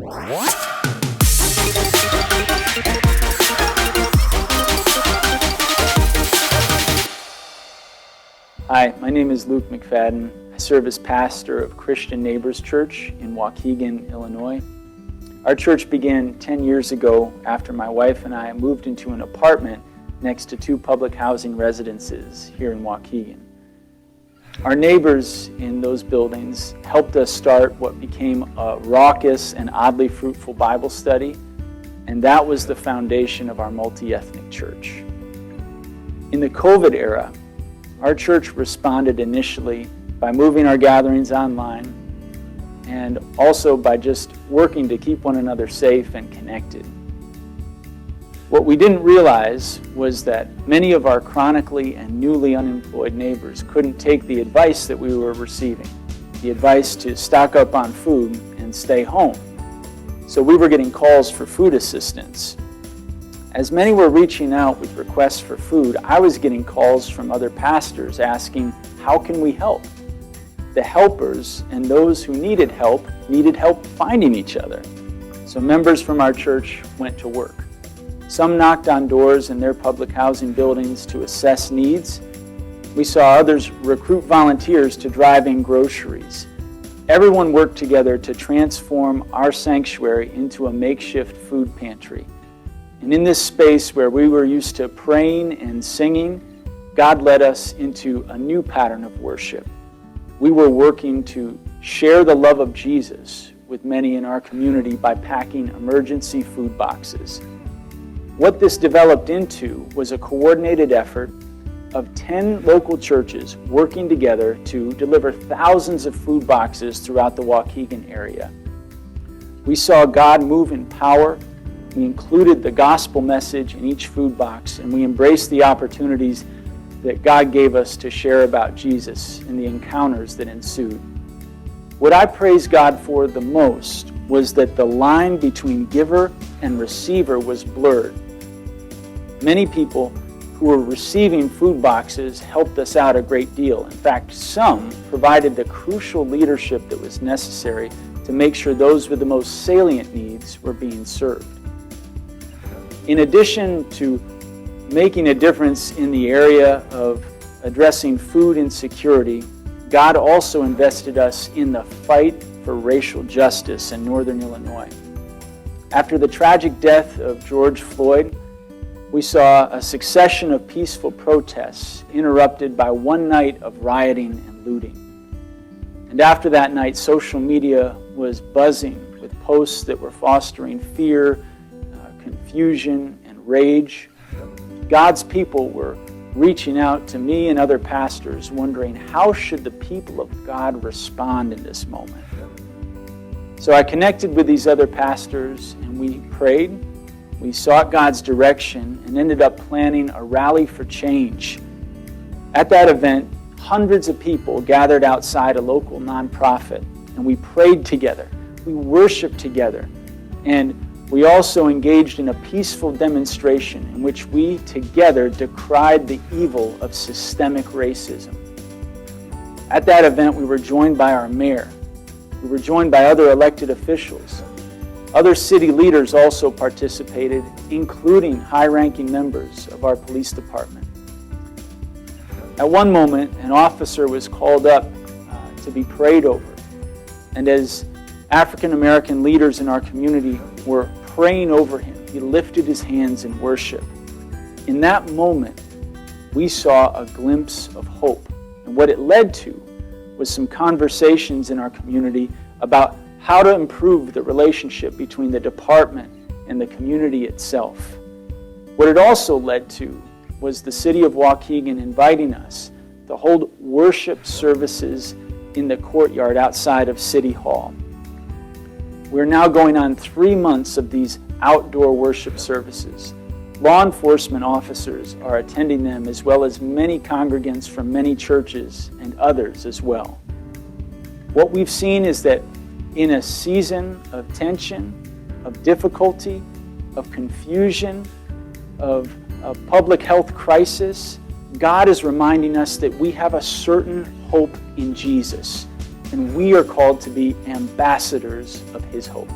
Hi, my name is Luke McFadden. I serve as pastor of Christian Neighbors Church in Waukegan, Illinois. Our church began 10 years ago after my wife and I moved into an apartment next to 2 public housing residences here in Waukegan. Our neighbors in those buildings helped us start what became a raucous and oddly fruitful Bible study, and that was the foundation of our multi-ethnic church. In the COVID era, our church responded initially by moving our gatherings online and also by just working to keep one another safe and connected. What we didn't realize was that many of our chronically and newly unemployed neighbors couldn't take the advice that we were receiving, the advice to stock up on food and stay home. So we were getting calls for food assistance. As many were reaching out with requests for food, I was getting calls from other pastors asking, how can we help? The helpers and those who needed help finding each other. So members from our church went to work. Some knocked on doors in their public housing buildings to assess needs. We saw others recruit volunteers to drive in groceries. Everyone worked together to transform our sanctuary into a makeshift food pantry. And in this space where we were used to praying and singing, God led us into a new pattern of worship. We were working to share the love of Jesus with many in our community by packing emergency food boxes. What this developed into was a coordinated effort of 10 local churches working together to deliver thousands of food boxes throughout the Waukegan area. We saw God move in power. We included the gospel message in each food box, and we embraced the opportunities that God gave us to share about Jesus and the encounters that ensued. What I praise God for the most was that the line between giver and receiver was blurred. Many people who were receiving food boxes helped us out a great deal. In fact, some provided the crucial leadership that was necessary to make sure those with the most salient needs were being served. In addition to making a difference in the area of addressing food insecurity, God also invested us in the fight for racial justice in Northern Illinois. After the tragic death of George Floyd, we saw a succession of peaceful protests interrupted by one night of rioting and looting. And after that night, social media was buzzing with posts that were fostering fear, confusion, and rage. God's people were reaching out to me and other pastors, wondering how should the people of God respond in this moment. So I connected with these other pastors and we prayed. We sought God's direction and ended up planning a rally for change. At that event, hundreds of people gathered outside a local nonprofit, and we prayed together. We worshiped together, and we also engaged in a peaceful demonstration in which we together decried the evil of systemic racism. At that event, we were joined by our mayor. We were joined by other elected officials. Other city leaders also participated, including high-ranking members of our police department. At one moment, an officer was called up to be prayed over. And as African American leaders in our community were praying over him, he lifted his hands in worship. In that moment, we saw a glimpse of hope. And what it led to was some conversations in our community about how to improve the relationship between the department and the community itself. What it also led to was the city of Waukegan inviting us to hold worship services in the courtyard outside of City Hall. We're now going on 3 months of these outdoor worship services. Law enforcement officers are attending them, as well as many congregants from many churches and others as well. What we've seen is that in a season of tension, of difficulty, of confusion, of a public health crisis, God is reminding us that we have a certain hope in Jesus, and we are called to be ambassadors of His hope.